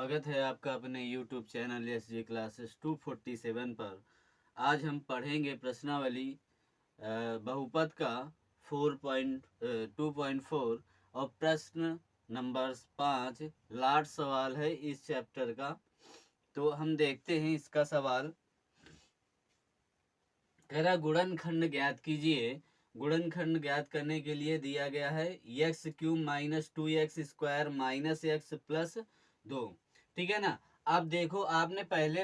स्वागत है आपका अपने YouTube चैनल SG क्लासेस 247 पर। आज हम पढ़ेंगे प्रश्नावली बहुपद का 4.2.4 और प्रश्न नंबर 5 लास्ट सवाल है इस चैप्टर का। तो हम देखते हैं इसका सवाल। कह रहा गुणनखंड ज्ञात कीजिए। गुणनखंड ज्ञात करने के लिए दिया गया है x cube minus 2x² minus x plus 2। ठीक है ना। अब देखो आपने पहले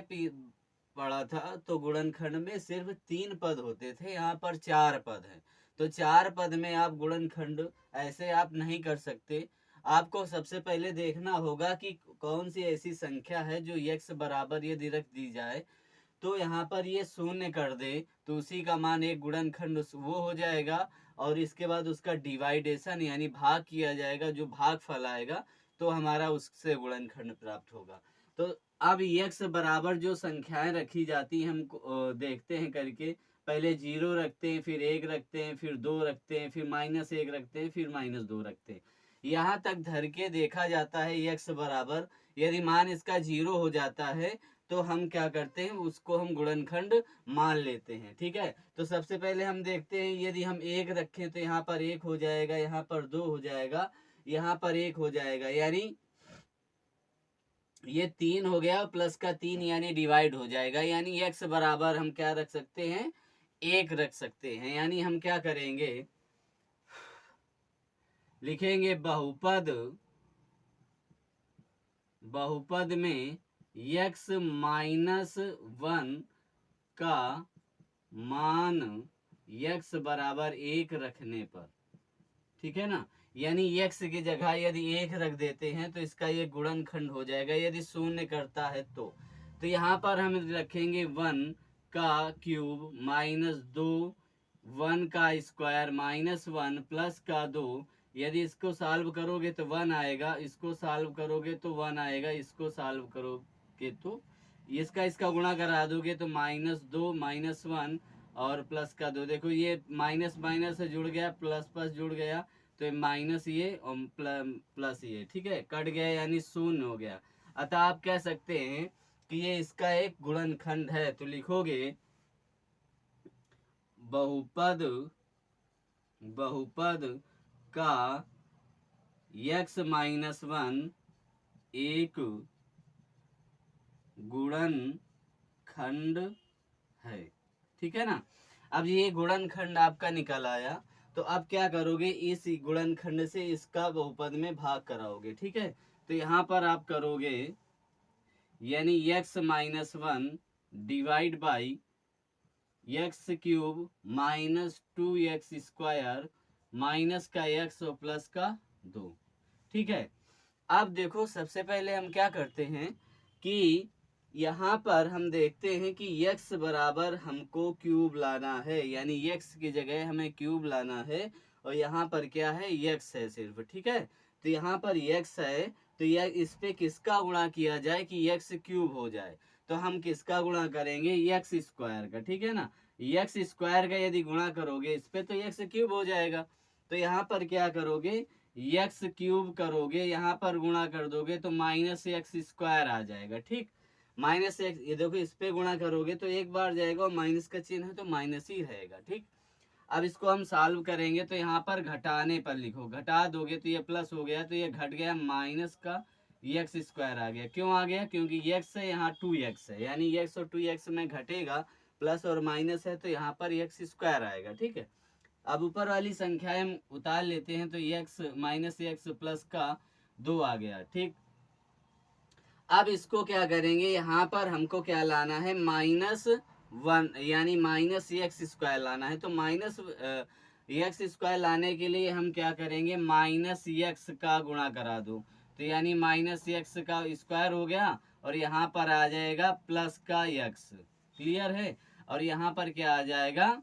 पढ़ा था तो गुणनखंड में सिर्फ 3 पद होते थे, यहाँ पर 4 पद हैं। तो 4 पद में आप गुणनखंड ऐसे आप नहीं कर सकते। आपको सबसे पहले देखना होगा कि कौन सी ऐसी संख्या है जो x बराबर यदि रख दी जाए तो यहाँ पर ये शून्य कर दे तो उसी का मान एक गुणनखंड वो हो जाएगा। और इसके बाद उसका डिवाइडेशन यानी भाग किया जाएगा, जो भागफल आएगा तो हमारा उससे गुणनखंड प्राप्त होगा। तो अब x बराबर जो संख्याएं रखी जाती हैं हम देखते हैं करके। पहले 0 रखते हैं, फिर 1 रखते हैं, फिर 2 रखते हैं, फिर -1 रखते हैं, फिर -2 रखते हैं। यहाँ तक धर के देखा जाता है x बराबर, यदि मान इसका 0 हो जाता है तो हम क्या करते हैं, उसको हम गुणनखंड मान लेते हैं। ठीक है। तो सबसे पहले हम देखते हैं, यदि हम 1 रखें तो यहाँ पर 1 हो जाएगा, यहाँ पर 2 हो जाएगा, यहाँ पर 1 हो जाएगा, यानी ये 3 हो गया प्लस का 3 यानी डिवाइड हो जाएगा। यानी x बराबर हम क्या रख सकते हैं, 1 रख सकते हैं। यानी हम क्या करेंगे, लिखेंगे बहुपद में x -1 का मान x बराबर 1 रखने पर। ठीक है ना। यानी x की जगह यदि 1 रख देते हैं तो इसका ये गुणनखंड हो जाएगा यदि शून्य करता है तो यहाँ पर हम रखेंगे 1 का क्यूब -2, 1 का स्क्वायर -1 प्लस का 2। यदि इसको सॉल्व करोगे तो 1 आएगा, इसको सॉल्व करोगे तो 1 आएगा, इसको सॉल्व करोगे तो इसका गुणा करा दोगे तो -2 -1 और प्लस का 2। देखो ये माइनस माइनस से जुड़ गया, प्लस प्लस जुड़ गया, तो माइनस ये और प्लस ये। ठीक है, कट गया यानी शून्य हो गया। अतः आप कह सकते हैं कि ये इसका एक गुणनखंड है। तो लिखोगे बहुपद का x -1 एक गुणनखंड है। ठीक है ना। अब ये गुणनखंड आपका निकल आया, तो अब क्या करोगे, इस गुणनखंड से इसका बहुपद में भाग कराओगे। ठीक है। तो यहाँ पर आप करोगे यानी x -1 divide by x³ -2x² minus का x और प्लस का 2। ठीक है। अब देखो सबसे पहले हम क्या करते हैं कि यहाँ पर हम देखते हैं कि x बराबर हमको क्यूब लाना है, यानी x की जगह हमें क्यूब लाना है। और यहाँ पर क्या है, x है सिर्फ। ठीक है। तो यहाँ पर x है तो यह इस पे किसका गुणा किया जाए कि x³ हो जाए। तो हम किसका गुणा करेंगे, x² का। ठीक है ना। x² का यदि गुणा करोगे इस पे तो x³ हो जाएगा। तो यहाँ पर क्या करोगे, x³ करोगे, यहाँ पर गुणा कर दोगे तो -x² आ जाएगा। ठीक, -x, ये देखो इस पे गुणा करोगे तो एक बार जाएगा और माइनस का चिन्ह है तो माइनस ही रहेगा। ठीक। अब इसको हम सॉल्व करेंगे तो यहाँ पर घटाने पर लिखो, घटा दोगे तो ये प्लस हो गया, तो ये घट गया माइनस का x² आ गया। क्यों आ गया, क्योंकि x है यहाँ 2x है, यानी x और 2x में घटेगा, प्लस और माइनस है तो यहाँ पर x² आएगा। ठीक है। अब ऊपर वाली संख्याएं हम उतार लेते हैं तो x -x प्लस का 2 आ गया। ठीक। अब इसको क्या करेंगे, यहाँ पर हमको क्या लाना है, -1 यानी -x² लाना है। तो -x² लाने के लिए हम क्या करेंगे, -x का गुणा करा दो, तो यानी -x का स्क्वायर हो गया और यहाँ पर आ जाएगा प्लस का x। क्लियर है। और यहाँ पर क्या आ जाएगा,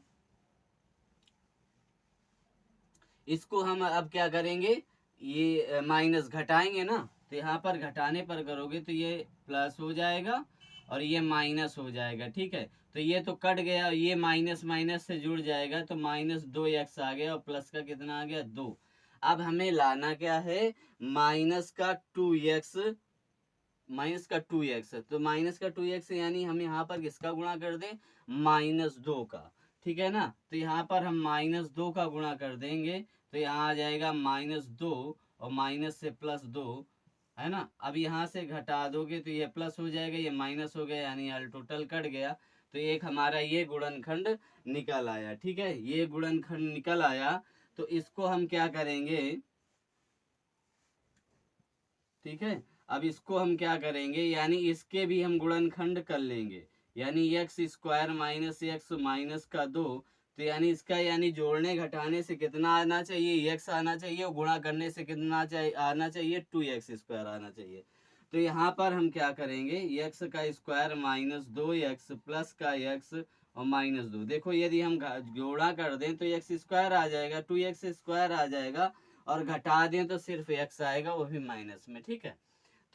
इसको हम अब क्या करेंगे, ये माइनस घटाएंगे ना, तो यहाँ पर घटाने पर करोगे तो ये प्लस हो जाएगा और ये माइनस हो जाएगा। ठीक है। तो ये तो कट गया, ये माइनस माइनस से जुड़ जाएगा तो -2x आ गया और प्लस का कितना आ गया, 2। अब हमें लाना क्या है, माइनस का 2x माइनस का 2x, तो माइनस का 2x यानी हम यहाँ पर किसका गुणा कर दें, -2 का, ठीक है ना। तो यहाँ पर हम -2 का गुणा कर देंगे तो यहाँ आ जाएगा -2 और माइनस से +2, है ना। अब यहाँ से घटा दोगे तो ये प्लस हो जाएगा, ये माइनस हो गया, यानी ऑल टोटल कट गया। तो एक हमारा ये गुणनखंड निकल आया, ठीक है, ये गुणनखंड निकल आया। तो इसको हम क्या करेंगे, ठीक है, अब इसको हम क्या करेंगे, यानी इसके भी हम गुणनखंड कर लेंगे, यानी x square minus x minus का 2। तो यानी इसका यानी जोड़ने घटाने से कितना आना चाहिए, एक्स आना चाहिए, और गुणा करने से कितना चाहिए आना चाहिए, 2x² आना चाहिए। तो यहाँ पर हम क्या करेंगे, एक्स का स्क्वायर -2x प्लस का एक्स और -2। देखो यदि हम जोड़ा कर दें तो x² आ जाएगा, 2x² आ जाएगा, और घटा दें तो सिर्फ x आएगा, वो भी माइनस में, ठीक है।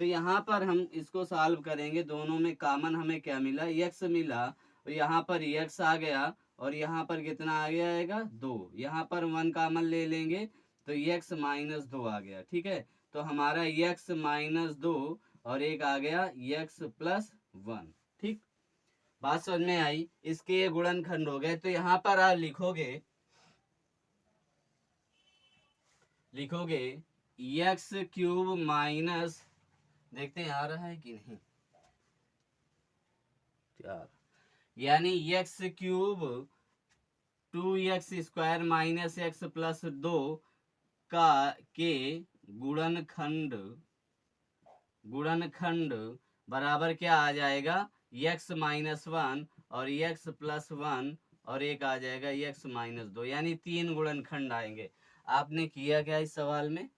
तो यहाँ पर हम इसको सॉल्व करेंगे, दोनों में कॉमन हमें क्या मिला, x मिला, और यहाँ पर x आ गया, और यहाँ पर कितना आ गया आएगा 2, यहाँ पर 1 कॉमन ले लेंगे तो x -2 आ गया, ठीक है। तो हमारा x -2 और एक आ गया x +1, ठीक। बात समझ में आई, इसके ये गुणनखंड हो गए। तो यहाँ पर आप लिखोगे x³ माइनस, देखते हैं आ रहा है कि नहीं, यार, यानी x³ 2x² माइनस x +2 का के गुणनखंड बराबर क्या आ जाएगा, x -1 और x +1 और एक आ जाएगा x -2, यानी 3 गुणनखंड आएंगे। आपने किया क्या इस सवाल में,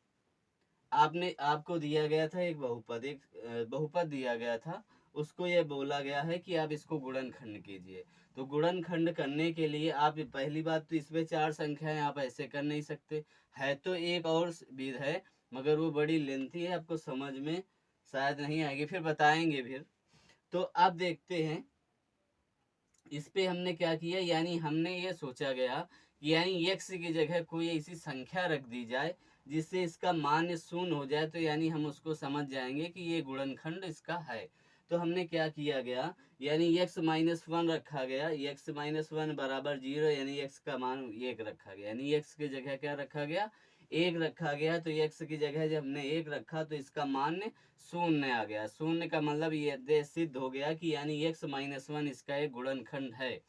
आपको दिया गया था एक बहुपद दिया गया था, उसको ये बोला गया है कि आप इसको गुणनखंड कीजिए। तो गुणनखंड करने के लिए आप पहली बात तो इसमें 4 संख्याएं आप ऐसे कर नहीं सकते, है तो एक और विधि है, मगर वो बड़ी लेंथी है, आपको समझ में शायद नहीं आएगी, फिर बताएंगे फिर। तो आप देखते हैं इस पे हमने क्या किया, यानी हमने ये सोचा गया कि यानी x की जगह कोई ऐसी संख्या रख दी जाए जिससे इसका मान शून्य हो जाए, तो यानी हम उसको समझ जाएंगे कि ये गुणनखंड इसका है। तो हमने क्या किया गया, यानी x -1 रखा गया, x -1 बराबर 0, यानी x का मान 1 रखा गया, यानी x की जगह क्या रखा गया, 1 रखा गया। तो x की जगह जब हमने 1 रखा तो इसका मान शून्य आ गया। शून्य का मतलब ये सिद्ध हो गया कि यानी x -1 इसका एक गुणनखंड है।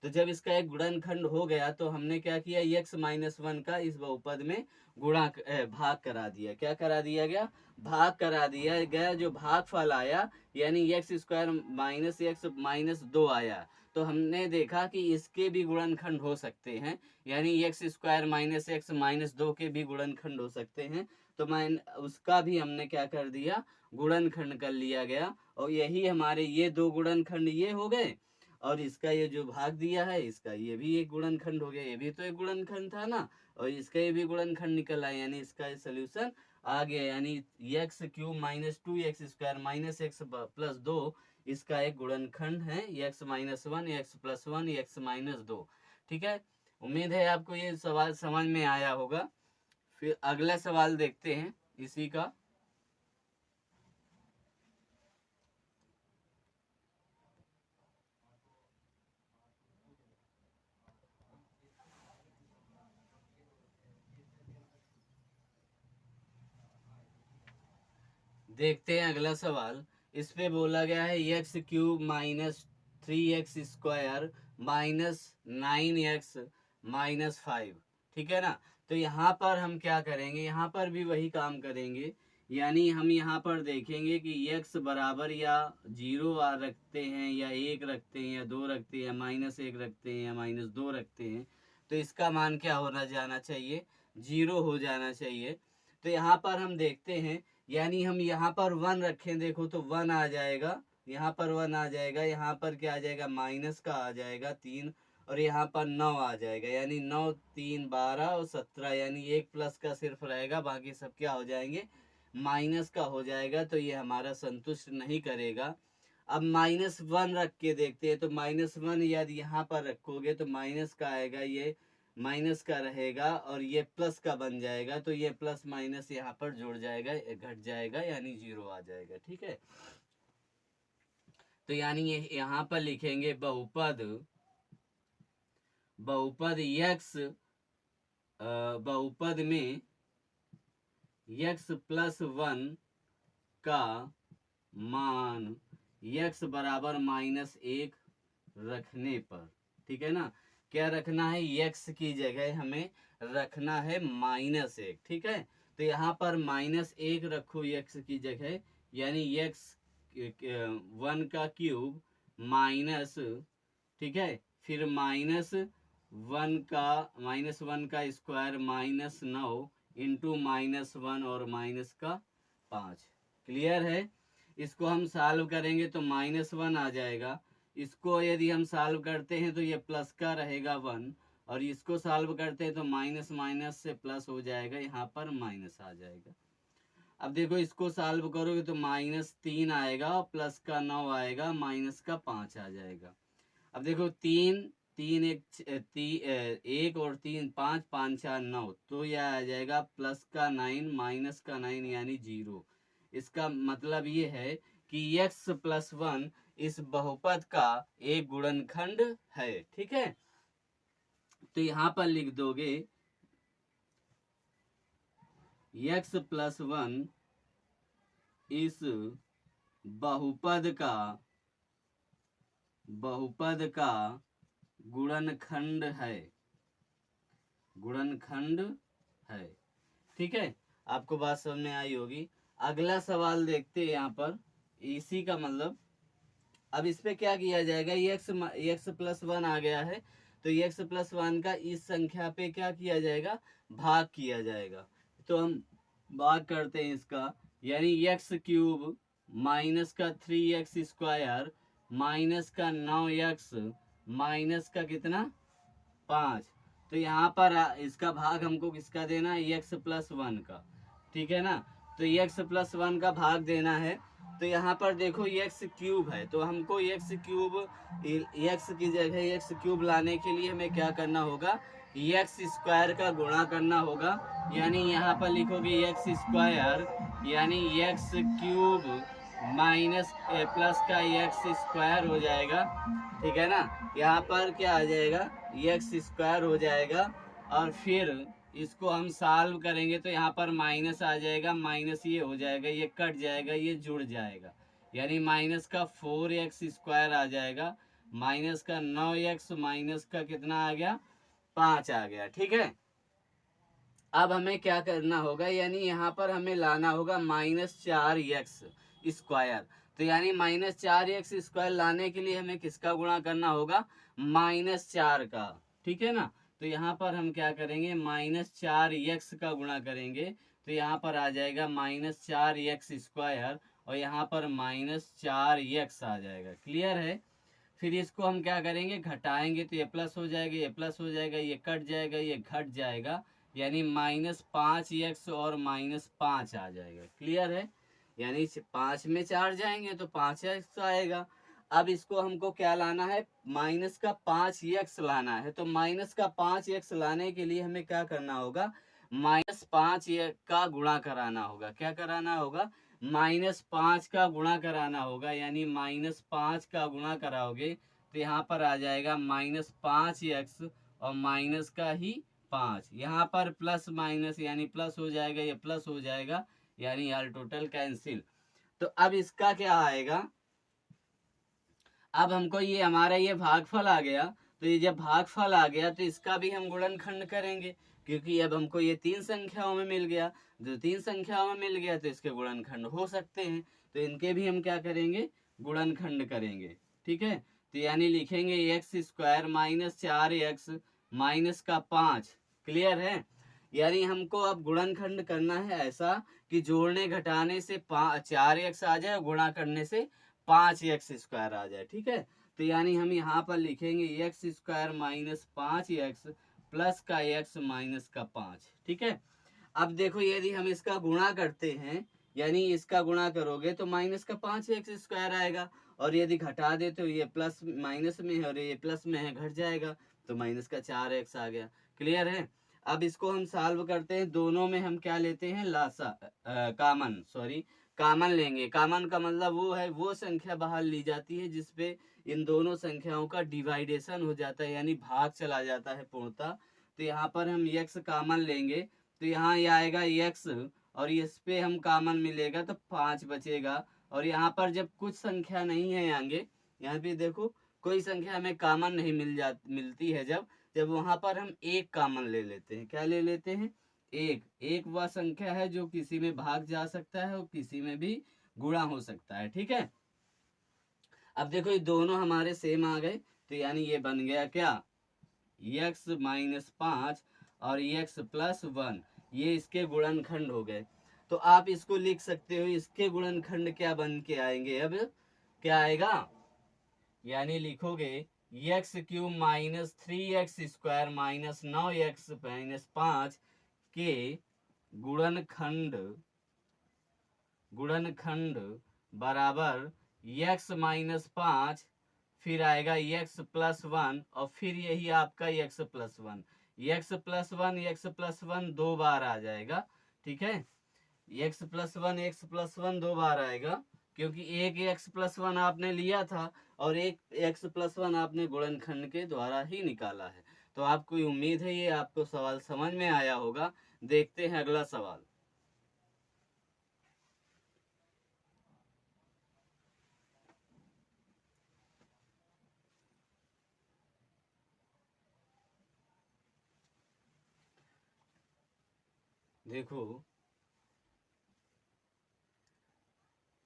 तो जब इसका एक गुणनखंड हो गया तो हमने क्या किया, x -1 का इस बहुपद में भाग करा दिया। क्या करा दिया गया, भाग करा दिया गया। जो भागफल आया यानी x² माइनस x -2 आया, तो हमने देखा कि इसके भी गुणनखंड हो सकते हैं, यानी x² माइनस x -2 के भी गुणनखंड हो सकते हैं। तो उसका भी हमने क्या कर दिया, गुणनखंड कर लिया गया। और यही हमारे ये 2 गुणनखंड ये हो गए, और इसका ये जो भाग दिया है इसका ये भी एक गुणनखंड हो गया, ये भी तो एक गुणनखंड था ना, और इसका ये भी गुणनखंड निकल आया, यानी इसका सोल्यूशन आ गया, यानी x³ -2x² माइनस x +2 इसका एक गुणनखंड है, x -1 x +1 x -2, ठीक है। उम्मीद है आपको ये सवाल समझ में आया होगा। फिर अगला सवाल देखते हैं इसी का। देखते हैं अगला सवाल। इस पे बोला गया है x³ -3x² -9x -5, ठीक है ना। तो यहाँ पर हम क्या करेंगे, यहाँ पर भी वही काम करेंगे, यानी हम यहाँ पर देखेंगे कि x बराबर या 0 रखते हैं, या 1 रखते हैं, या 2 रखते हैं, या -1 रखते हैं, या -2 रखते हैं। तो इसका मान क्या होना जाना चाहिए, 0 हो जाना चाहिए। तो यहाँ पर हम देखते हैं, यानी हम यहाँ पर 1 रखें, देखो तो 1 आ जाएगा, यहाँ पर 1 आ जाएगा, यहाँ पर क्या आ जाएगा, माइनस का आ जाएगा 3, और यहाँ पर 9 आ जाएगा, यानी 9 3 12 और 17, यानी एक प्लस का सिर्फ रहेगा, बाकी सब क्या हो जाएंगे, माइनस का हो जाएगा। तो ये हमारा संतुष्ट नहीं करेगा। अब -1 रख के देखते हैं, तो -1 यदि यहाँ पर रखोगे तो माइनस का आएगा, ये माइनस का रहेगा और ये प्लस का बन जाएगा, तो ये प्लस माइनस यहाँ पर जुड़ जाएगा, घट जाएगा, यानी 0 आ जाएगा। ठीक है, तो यानी ये यहाँ पर लिखेंगे बहुपद यक्स, बहुपद में यक्स प्लस 1 का मान यक्स बराबर -1 रखने पर, ठीक है ना, क्या रखना है, यक्स की जगह हमें रखना है -1। ठीक है, तो यहाँ पर -1 रखो यक्स की जगह, यानी यक्स 1 का क्यूब माइनस, ठीक है, फिर -1 का स्क्वायर -9 इंटू -1 और माइनस का 5। क्लियर है, इसको हम सॉल्व करेंगे तो -1 आ जाएगा, इसको यदि हम सॉल्व करते हैं तो ये प्लस का रहेगा 1, और इसको सॉल्व करते हैं तो माइनस माइनस से प्लस हो जाएगा, यहाँ पर माइनस आ जाएगा। अब देखो इसको सॉल्व करोगे तो -3 आएगा, प्लस का 9 आएगा, माइनस का 5 आ जाएगा। अब देखो 3 1 और 3 5 5 4 9, तो यह आ जाएगा प्लस का 9 माइनस का 9 यानी 0। इसका मतलब ये है कि x प्लस 1 इस बहुपद का एक गुणनखंड है। ठीक है, तो यहाँ पर लिख दोगे x प्लस 1 इस बहुपद का गुणनखंड है, ठीक है, आपको बात समझ में आई होगी। अगला सवाल देखते हैं यहाँ पर, इसी का मतलब अब इस पे क्या किया जाएगा, x प्लस 1 आ गया है, तो x प्लस 1 का इस संख्या पे क्या किया जाएगा, भाग किया जाएगा। तो हम भाग करते हैं इसका, यानी x क्यूब माइनस का 3x स्क्वायर माइनस का 9x माइनस का कितना 5। तो यहाँ पर इसका भाग हमको किसका देना है, x प्लस 1 का। ठीक है ना, तो x प्लस 1 का भाग देना है। तो यहाँ पर देखो x क्यूब है, तो हमको x की जगह x क्यूब लाने के लिए हमें क्या करना होगा, x स्क्वायर का गुणा करना होगा, यानी यहाँ पर लिखोगे x स्क्वायर यानी x क्यूब माइनस प्लस का x स्क्वायर हो जाएगा। ठीक है ना, यहाँ पर क्या आ जाएगा, x स्क्वायर हो जाएगा, और फिर इसको हम सॉल्व करेंगे तो यहाँ पर माइनस आ जाएगा, माइनस ये हो जाएगा, ये कट जाएगा, ये जुड़ जाएगा, यानी माइनस का 4x स्क्वायर आ जाएगा, माइनस का 9x माइनस का कितना आ गया 5 आ गया। ठीक है, अब हमें क्या करना होगा, यानी यहाँ पर हमें लाना होगा -4x स्क्वायर। तो यानी -4x स्क्वायर लाने के लिए हमें किसका गुणा करना होगा, -4 का। ठीक है ना, तो यहाँ पर हम क्या करेंगे, -4x का गुणा करेंगे, तो यहाँ पर आ जाएगा -4x स्क्वायर, और यहाँ पर -4x आ जाएगा। क्लियर है, फिर इसको हम क्या करेंगे, घटाएंगे, तो ये प्लस हो जाएगा, ये प्लस हो जाएगा, ये कट जाएगा, ये घट जाएगा, यानी -5x और -5 आ जाएगा। क्लियर है, यानी 5 में 4 जाएंगे तो 5x आएगा। अब इसको हमको क्या लाना है, माइनस का 5x लाना है, तो माइनस का 5x लाने के लिए हमें क्या करना होगा, -5 का गुणा कराना होगा। क्या कराना होगा, -5 का गुणा कराना होगा, यानी -5 का गुणा कराओगे तो यहाँ पर आ जाएगा -5x और माइनस का ही 5, यहाँ पर प्लस माइनस यानी प्लस हो जाएगा, ये प्लस हो जाएगा, यानी यार टोटल कैंसिल। तो अब इसका क्या आएगा, अब हमको ये हमारा ये भागफल आ गया, तो ये जब भागफल आ गया तो इसका भी हम गुणनखंड करेंगे, क्योंकि अब हमको ये 3 संख्याओं में मिल गया, जो 3 संख्याओं में मिल गया तो इसके गुणनखंड हो सकते हैं, तो इनके भी हम क्या करेंगे, गुणनखंड करेंगे। ठीक है, तो यानी लिखेंगे x स्क्वायर -4x माइनस का 5। क्लियर है, यानी हमको अब गुणनखंड करना है ऐसा कि जोड़ने घटाने से 4x आ जाए, गुणा करने से 5x स्क्वायर आ जाए। ठीक है, तो यानी हम यहाँ पर लिखेंगे x स्क्वायर -5x प्लस का x माइनस का 5। ठीक है, अब देखो यदि हम इसका गुणा करते हैं, यानी इसका गुणा करोगे तो माइनस का 5x स्क्वायर आएगा, और यदि घटा दे तो ये प्लस माइनस में है और ये प्लस में है, घट जाएगा, तो माइनस का 4x आ गया। क्लियर है। अब इसको हम सॉल्व करते हैं, दोनों में हम क्या लेते हैं, लासा कामन, सॉरी कामन लेंगे। कामन का मतलब वो है, वो संख्या बाहर ली जाती है जिसपे इन दोनों संख्याओं का डिवाइडेशन हो जाता है, यानी भाग चला जाता है पूर्णतः। तो यहाँ पर हम x कामन लेंगे, तो यहाँ ये आएगा x, और इस पे हम कामन मिलेगा तो 5 बचेगा। और यहाँ पर जब कुछ संख्या नहीं है आगे, यहाँ पे देखो कोई संख्या हमें कामन नहीं मिलती है, जब वहां पर हम एक कामन ले लेते हैं। क्या ले लेते हैं, एक। एक वह संख्या है जो किसी में भाग जा सकता है और किसी में भी गुणा हो सकता है, ठीक है। अब देखो ये दोनों हमारे सेम आ गए, तो यानी ये बन गया क्या, x-5 और x+1, ये इसके गुणनखंड हो गए। तो आप इसको लिख सकते हो, इसके गुणनखंड क्या बन के आएंगे, अब क्या आएगा, यानी लिखोगे x³ -3x² -9x-5 के गुणनखंड बराबर x-5, फिर आएगा x+1 और फिर यही आपका x+1। x+1 दो बार आ जाएगा, ठीक है। x+1 दो बार आएगा, क्योंकि एक x+1 आपने लिया था और एक x+1 आपने गुणनखंड के द्वारा ही निकाला है। तो आपको उम्मीद है ये आपको सवाल समझ में आया होगा। देखते हैं अगला सवाल।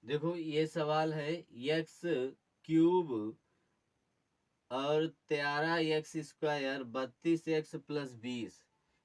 देखो ये सवाल है, x³ और 13x², 32x+20,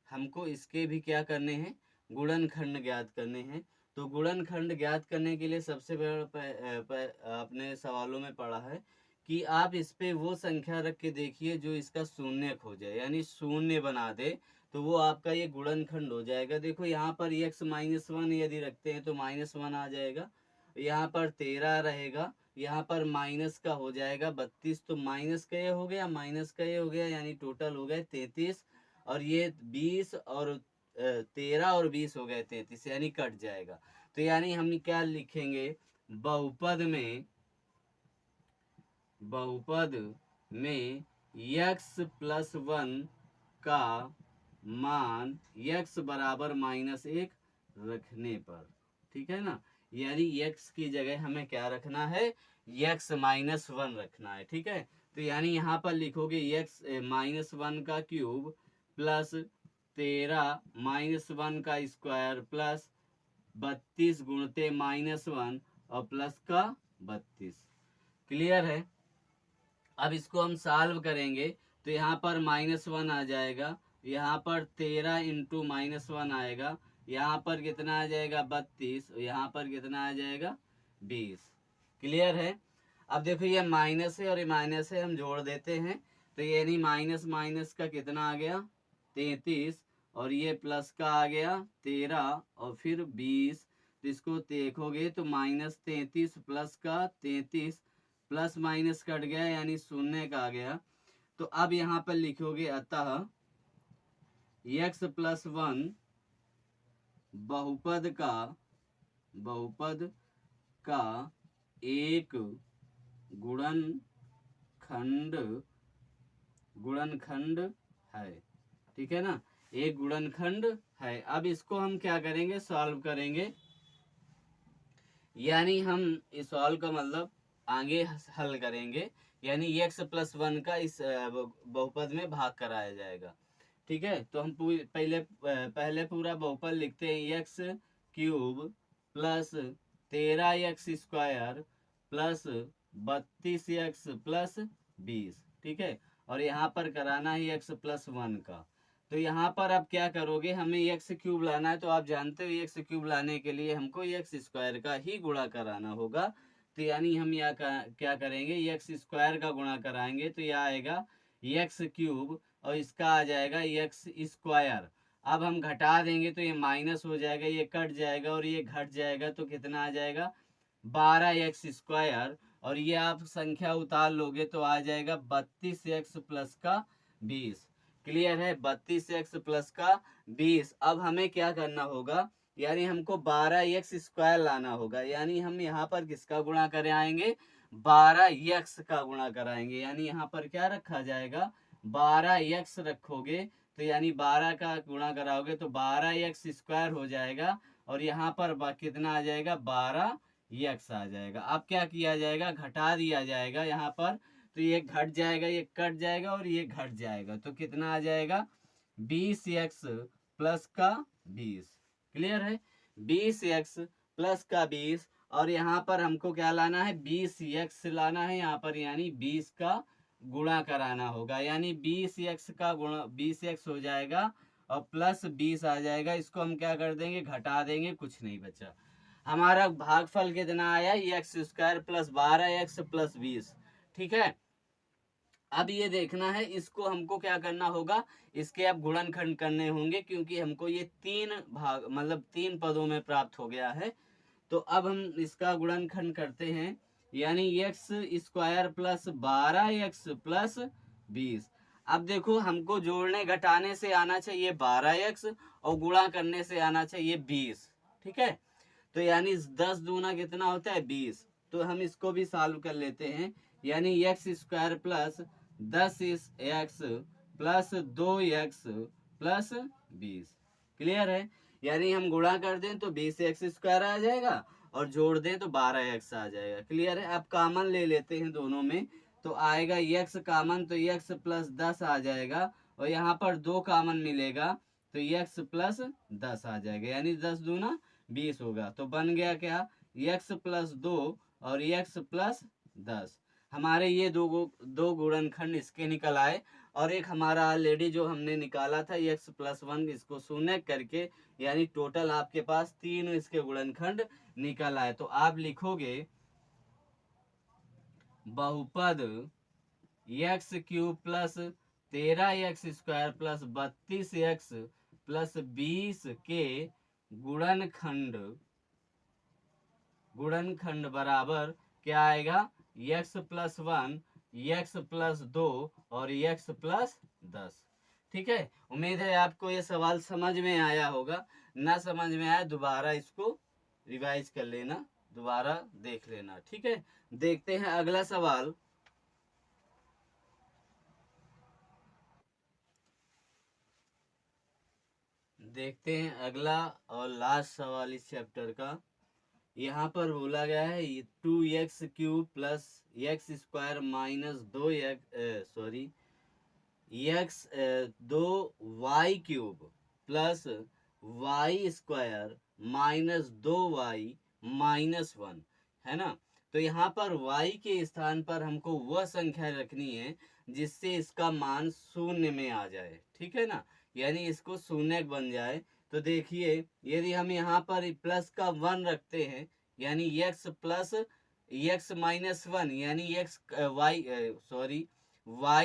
हमको इसके भी क्या करने हैं, गुणनखंड ज्ञात करने हैं। तो गुणनखंड ज्ञात करने के लिए सबसे पहले आपने सवालों में पढ़ा है कि आप इस पे वो संख्या रख के देखिए जो इसका शून्य हो जाए, यानी शून्य बना दे, तो वो आपका ये गुणनखंड हो जाएगा। देखो यहाँ पर x-1 यदि रखते हैं तो -1 आ जाएगा, यहाँ पर 13 रहेगा, यहाँ पर माइनस का हो जाएगा 32, तो माइनस का ये हो गया, माइनस का ये हो गया, यानी टोटल हो गए 33, और ये 20 और 13 और 20 हो गए 33, यानी कट जाएगा। तो यानी हम क्या लिखेंगे, बहुपद में x+1 का मान x बराबर -1 रखने पर, ठीक है ना, यानी x की जगह हमें क्या रखना है, x-1 रखना है, ठीक है। तो यानी यहाँ पर लिखोगे x-1 का क्यूब प्लस 13 -1 का स्क्वायर प्लस 32 गुणते -1 और प्लस का 32। क्लियर है। अब इसको हम सॉल्व करेंगे, तो यहाँ पर -1 आ जाएगा, यहाँ पर 13 इंटू -1 आएगा, यहाँ पर कितना आ जाएगा 32, यहाँ पर कितना आ जाएगा 20। क्लियर है। अब देखो ये माइनस है और ये माइनस है, हम जोड़ देते हैं, तो यानी माइनस माइनस का कितना आ गया 33, और ये प्लस का आ गया 13 और फिर 20। तो इसको देखोगे तो -33 प्लस का 33, प्लस माइनस कट गया यानी शून्य का आ गया। तो अब यहाँ पर लिखोगे अतः x+1 बहुपद का एक गुणनखंड है, ठीक है ना, एक गुणनखंड है। अब इसको हम क्या करेंगे, सॉल्व करेंगे, यानी हम इस सॉल्व का मतलब आगे हल करेंगे, यानी x+1 का इस बहुपद में भाग कराया जाएगा, ठीक है। तो हम पहले पूरा बहुपद लिखते हैं, x³ plus 13x² plus 32x+20, ठीक है। और यहाँ पर कराना है x+1 का। तो यहाँ पर आप क्या करोगे, हमें x³ लाना है, तो आप जानते हो x³ लाने के लिए हमको x² का ही गुणा कराना होगा। तो यानी हम यहाँ क्या करेंगे, x² का गुणा कराएंगे, तो यह आएगा x³ और इसका आ जाएगा x²। अब हम घटा देंगे तो ये माइनस हो जाएगा, ये कट जाएगा और ये घट जाएगा, तो कितना आ जाएगा 12x², और ये आप संख्या उतार लोगे तो आ जाएगा 32x प्लस का 20। क्लियर है, 32x प्लस का 20। अब हमें क्या करना होगा, यानी हमको 12x² लाना होगा, यानी हम यहाँ पर किसका गुणा कर आएंगे, 12x का गुणा कराएंगे, यानी यहाँ पर क्या रखा जाएगा, 12x रखोगे तो यानी 12 का गुणा कराओगे तो 12x² हो जाएगा, और यहाँ पर कितना आ जाएगा, 12x आ जाएगा। अब क्या किया जाएगा, घटा दिया जाएगा यहाँ पर, तो ये घट जाएगा, ये कट जाएगा और ये घट जाएगा, तो कितना आ जाएगा, 20x प्लस का 20। क्लियर है, 20x प्लस का 20, और यहाँ पर हमको क्या लाना है, 20x लाना है यहाँ पर, यानी 20 का गुणा कराना होगा, यानी 20x का गुणा 20x हो जाएगा और प्लस 20 आ जाएगा। इसको हम क्या कर देंगे, घटा देंगे, कुछ नहीं बचा। हमारा भागफल कितना आया, x² प्लस 12x प्लस 20। ठीक है, अब ये देखना है, इसको हमको क्या करना होगा, इसके अब गुणनखंड करने होंगे, क्योंकि हमको ये 3 भाग मतलब 3 पदों में प्राप्त हो गया है। तो अब हम इसका गुणनखंड करते हैं, यानी x² प्लस 12x प्लस 20। अब देखो, हमको जोड़ने घटाने से आना चाहिए 12x और गुणा करने से आना चाहिए 20। ठीक है, तो यानी 10 दूना कितना होता है, 20। तो हम इसको भी सॉल्व कर लेते हैं, यानी x² plus 10x plus 2x plus 20। Clear है, यानी हम गुणा कर दें तो 20x² आ जाएगा और जोड़ दें तो 12x आ जाएगा। क्लियर है, अब कॉमन ले लेते हैं दोनों में, तो आएगा x कॉमन, तो x प्लस 10 आ जाएगा, और यहाँ पर 2 कॉमन मिलेगा तो x प्लस 10 आ जाएगा, यानी 10 दूना 20 होगा। तो बन गया क्या, x प्लस 2 और x प्लस 10। हमारे ये दो गुणनखंड इसके निकल आए, और एक हमारा ऑलरेडी जो हमने निकाला था x प्लस 1, इसको शून्य करके, यानी टोटल आपके पास 3 इसके गुणनखंड निकल आए। तो आप लिखोगे बहुपद x³ plus 13x² plus 32x plus 20 के गुणनखंड बराबर क्या आएगा, x प्लस 1, x प्लस 2 और x प्लस 10। ठीक है, उम्मीद है आपको ये सवाल समझ में आया होगा। ना समझ में आया दोबारा इसको रिवाइज कर लेना, दोबारा देख लेना। ठीक है, देखते हैं अगला सवाल। देखते हैं अगला और लास्ट सवाल इस चैप्टर का। यहाँ पर बोला गया है 2x³ plus x² minus 2y³ plus y² minus 2y minus 1 है ना। तो यहाँ पर y के स्थान पर हमको वह संख्या रखनी है जिससे इसका मान शून्य में आ जाए। ठीक है ना, यानी इसको शून्य बन जाए। तो देखिए, यदि हम यहाँ पर प्लस का 1 रखते हैं, यानी x प्लस x माइनस 1, यानी y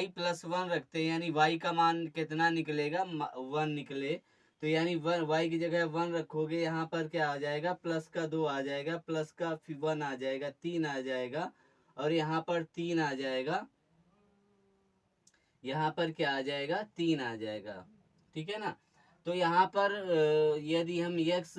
प्लस 1 रखते हैं, यानी y का मान कितना निकलेगा, 1 निकले। तो यानी 1y की जगह 1 रखोगे, यहाँ पर क्या आ जाएगा, प्लस का 2 आ जाएगा, प्लस का 1 आ जाएगा, 3 आ जाएगा, और यहाँ पर 3 आ जाएगा, यहाँ पर क्या आ जाएगा, 3 आ जाएगा। ठीक है ना, तो यहाँ पर यदि हम x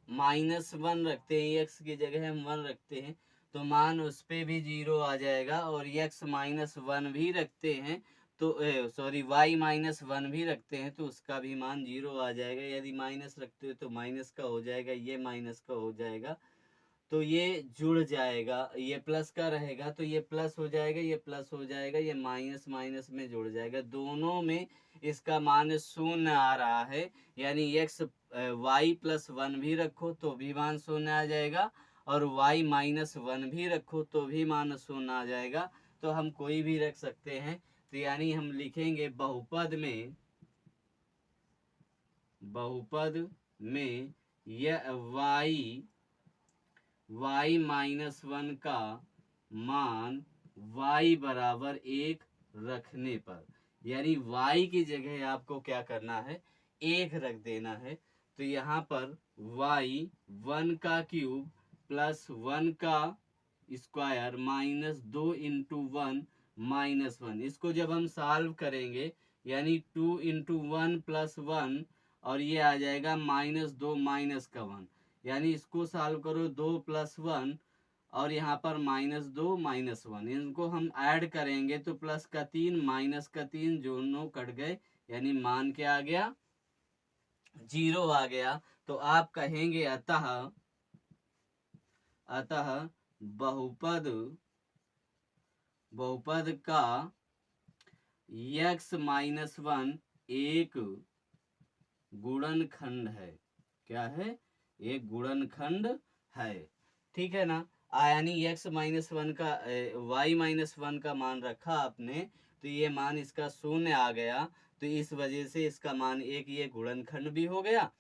माइनस 1 रखते हैं, x की जगह हम 1 रखते हैं, तो मान उस पे भी 0 आ जाएगा, और x माइनस 1 भी रखते हैं तो y माइनस 1 भी रखते हैं तो उसका भी मान 0 आ जाएगा। यदि माइनस रखते हो तो माइनस का हो जाएगा, ये माइनस का हो जाएगा, तो ये जुड़ जाएगा, ये प्लस का रहेगा तो ये प्लस हो जाएगा, ये प्लस हो जाएगा, ये माइनस माइनस में जुड़ जाएगा, दोनों में इसका मान शून्य आ रहा है। यानी y प्लस 1 भी रखो तो भी मान शून्य आ जाएगा, और y माइनस 1 भी रखो तो भी मान शून्य आ जाएगा। तो हम कोई भी रख सकते हैं। तो यानी हम लिखेंगे बहुपद में यह y माइनस 1 का मान y बराबर 1 रखने पर, यानी y की जगह आपको क्या करना है, 1 रख देना है। तो यहाँ पर y 1 का क्यूब प्लस 1 का स्क्वायर माइनस 2 इंटू 1 माइनस 1, इसको जब हम सॉल्व करेंगे, यानी 2 इंटू 1 प्लस 1, और ये आ जाएगा -2 माइनस का 1, यानी इसको सॉल्व करो 2 प्लस 1 और यहाँ पर -2 माइनस 1, इनको हम ऐड करेंगे तो प्लस का 3 माइनस का 3 दोनों कट गए, यानी मान क्या आ गया, 0 आ गया। तो आप कहेंगे अतः अतः बहुपद बहुपद का x-1 एक गुणनखंड है। क्या है? एक गुणनखंड है। ठीक है ना। यानी x-1 का y-1 का मान रखा आपने, तो ये मान इसका 0 आ गया, तो इस वजह से इसका मान 1 ये गुणनखंड भी हो गया।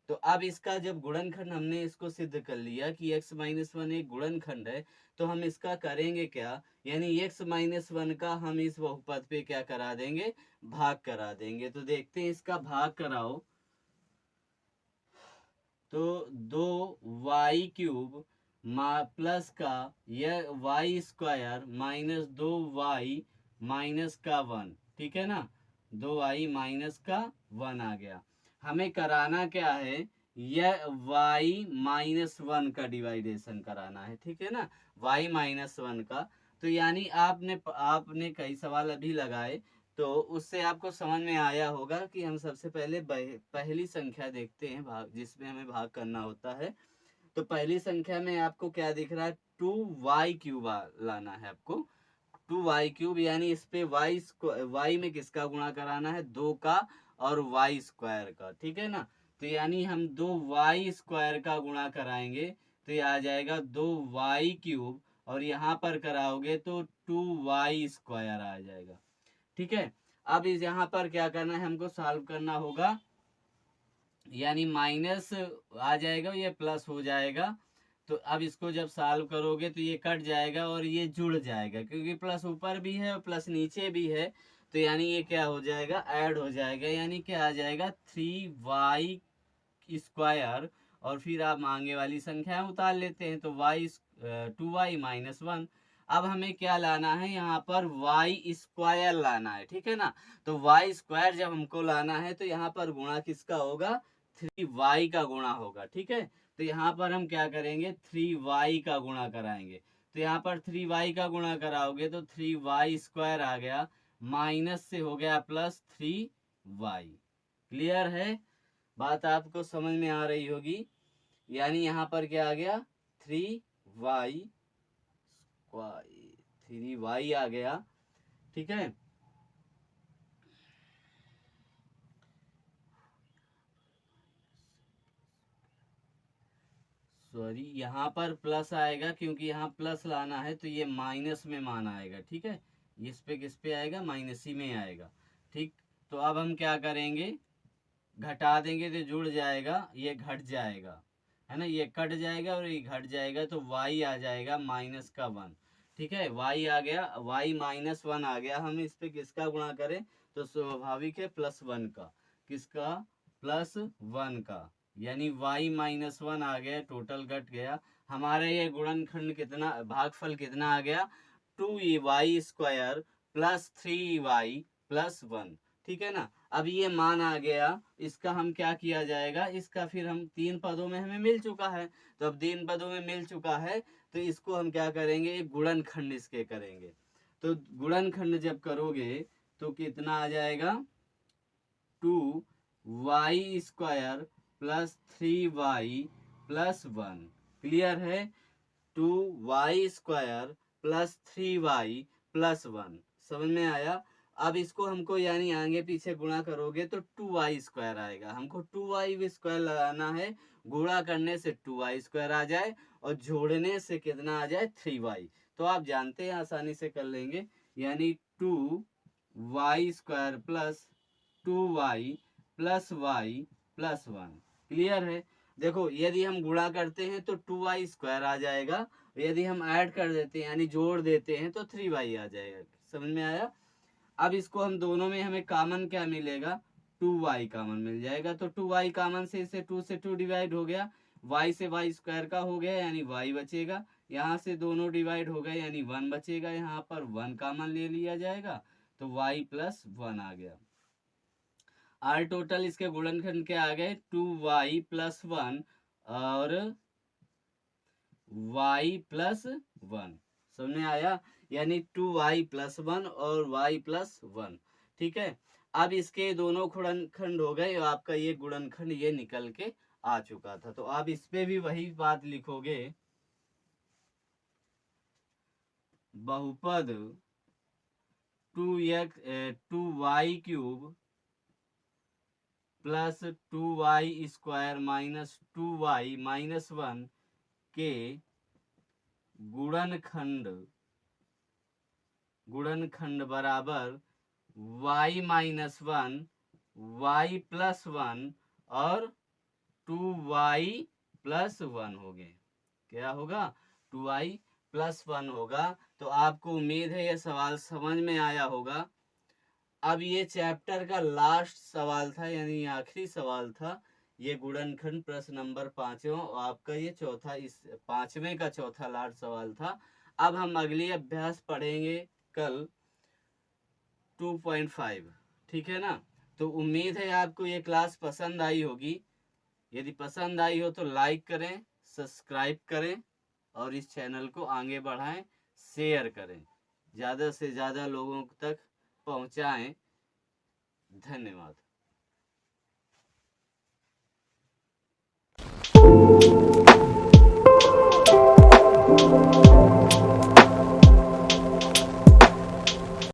तो अब इसका जब गुणनखंड हमने इसको सिद्ध कर लिया कि x-1 एक गुणनखंड है, तो हम इसका करेंगे क्या, यानी x-1 का हम इस बहुपद पे क्या करा देंगे, भाग करा देंगे। तो देखते हैं इसका भाग कराओ। तो 2y³ प्लस का यह y² माइनस 2y माइनस का 1, ठीक है ना, 2y माइनस का 1 आ गया। हमें कराना क्या है, यह y-1 का डिवाइडेशन कराना है, ठीक है ना, y-1 का। तो यानी आपने कई सवाल अभी लगाए, तो उससे आपको समझ में आया होगा कि हम सबसे पहले पहली संख्या देखते हैं, भाग जिसमें हमें भाग करना होता है। तो पहली संख्या में आपको क्या दिख रहा है, 2y³ लाना है आपको, 2y³, यानी इस पे y में किसका गुणा कराना है, 2 का और y² का, ठीक है ना। तो यानी हम 2y² का गुणा कराएंगे, तो ये आ जाएगा 2y³ और यहाँ पर कराओगे तो 2y² आ जाएगा। ठीक है। अब इस यहाँ पर क्या करना है, हमको सॉल्व करना होगा, यानी माइनस आ जाएगा, ये प्लस हो जाएगा। तो अब इसको जब सॉल्व करोगे तो ये कट जाएगा और ये जुड़ जाएगा, क्योंकि प्लस ऊपर भी है और प्लस नीचे भी है। तो यानी ये क्या हो जाएगा, ऐड हो जाएगा, यानी क्या आ जाएगा 3y²। और फिर आप आगे वाली संख्या उतार लेते हैं, तो 2y-1। अब हमें क्या लाना है, यहाँ पर y² लाना है, ठीक है ना। तो y² जब हमको लाना है, तो यहाँ पर गुणा किसका होगा, 3y का गुणा होगा, ठीक है। तो यहाँ पर हम क्या करेंगे, 3y का गुणा कराएंगे। तो यहाँ पर 3y का गुणा कराओगे तो 3y² आ गया, माइनस से हो गया प्लस 3y। क्लियर है, बात आपको समझ में आ रही होगी। यानी यहाँ पर क्या आ गया, 3y आ गया, ठीक है। सॉरी, यहाँ पर प्लस आएगा, क्योंकि यहाँ प्लस लाना है, तो ये माइनस में मान आएगा, ठीक है। इस पे किस पे आएगा, माइनस ही में आएगा, ठीक। तो अब हम क्या करेंगे, घटा देंगे तो जुड़ जाएगा, ये घट जाएगा, है ना, ये कट जाएगा और ये घट जाएगा, तो y आ जाएगा -1, ठीक है। y आ गया, y-1 आ गया। हम इस पे किसका गुणा करें, तो स्वाभाविक है +1 का, किसका, +1 का, यानी y-1 आ गया, टोटल घट गया हमारा। ये गुणनखंड कितना, भागफल कितना आ गया, 2y² प्लस 3y प्लस 1, ठीक है ना। अब ये मान आ गया, इसका हम क्या किया जाएगा, इसका फिर हम 3 पदों में हमें मिल चुका है। तो अब 3 पदों में मिल चुका है, तो इसको हम क्या करेंगे, एक गुणनखंड इसके करेंगे। तो गुणनखंड जब करोगे तो कितना आ जाएगा, 2y² plus 3y plus 1। Clear है, 2y² प्लस 3y प्लस 1, समझ में आया। अब इसको हमको यानी आगे पीछे गुणा करोगे तो 2y² आएगा। हमको 2y² लगाना है, गुणा करने से 2y² आ जाए और जोड़ने से कितना आ जाए, 3y। तो आप जानते हैं, आसानी से कर लेंगे, यानी 2y² plus 2y plus y plus 1। Clear है। देखो, यदि हम गुणा करते हैं तो 2y² आ जाएगा, यदि हम ऐड कर देते हैं यानी जोड़ देते हैं तो 3y आ जाएगा। समझ में आया। अब इसको हम दोनों में हमें कॉमन क्या मिलेगा, 2y कॉमन मिल जाएगा। तो 2y कॉमन से इसे 2 से 2 डिवाइड हो गया, y से y² का हो गया, यानी y बचेगा। यहाँ से दोनों डिवाइड हो गए, यानी 1 बचेगा। यहाँ पर 1 कॉमन ले लिया जाएगा, तो y + 1 आ गया। आर टोटल इसके गुणनखंड के आ गए 2y+1 और y+1। समझ में आया? यानी 2y+1 और y+1। ठीक है, अब इसके दोनों गुणनखंड हो गए, आपका ये गुणनखंड ये निकल के आ चुका था। तो आप इस पे भी वही बात लिखोगे, बहुपद 2y³ plus 2y² minus 2y−1 के गुणनखंड बराबर y−1 y+1 और 2y+1 हो गए। क्या होगा? 2y+1 होगा। तो आपको उम्मीद है यह सवाल समझ में आया होगा। अब ये चैप्टर का लास्ट सवाल था, यानी आखिरी सवाल था। ये गुणनखंड प्रश्न नंबर 5वां, आपका ये चौथा, इस 5वें का चौथा लास्ट सवाल था। अब हम अगली अभ्यास पढ़ेंगे कल 2.5। ठीक है ना? तो उम्मीद है आपको ये क्लास पसंद आई होगी। यदि पसंद आई हो तो लाइक करें, सब्सक्राइब करें और इस चैनल को आगे बढ़ाएं, शेयर करें, ज़्यादा से ज़्यादा लोगों तक पहुंचाएं। धन्यवाद।